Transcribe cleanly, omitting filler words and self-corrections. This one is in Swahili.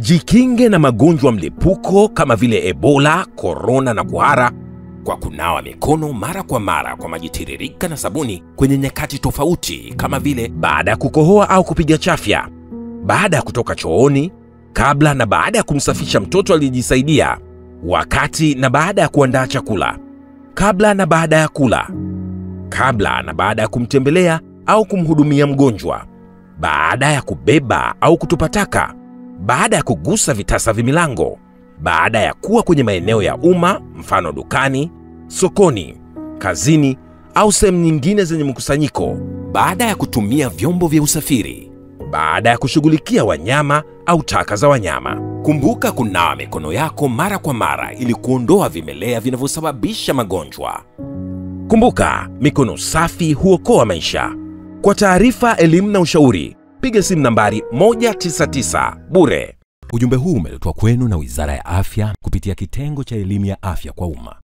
Jikinge na magonjwa mlipuko kama vile Ebola, korona na kuhara kwa kunawa mikono mara kwa mara kwa maji tiririka na sabuni kwenye nyakati tofauti, kama vile baada ya kukohoa au kupiga chafya, baada ya kutoka chooni, kabla na baada ya kumsafisha mtoto aliyejisaidia, wakati na baada ya kuandaa chakula, kabla na baada ya kula, kabla na baada ya kumtembelea au kumhudumia mgonjwa, baada ya kubeba au kutupa taka, baada ya kugusa vitasa vya milango, baada ya kuwa kwenye maeneo ya umma, mfano dukani, sokoni, kazini au sehemu nyingine zenye mkusanyiko, baada ya kutumia vyombo vya usafiri, baada ya kushughulikia wanyama au taka za wanyama. Kumbuka kunawa mikono yako mara kwa mara ili kuondoa vimelea vinavyosababisha magonjwa. Kumbuka, mikono safi huokoa maisha. Kwa taarifa, elimu na ushauri, piga simu nambari 199 bure. Ujumbe huu umeletwa kwenu na Wizara ya Afya kupitia Kitengo cha Elimu ya Afya kwa Umma.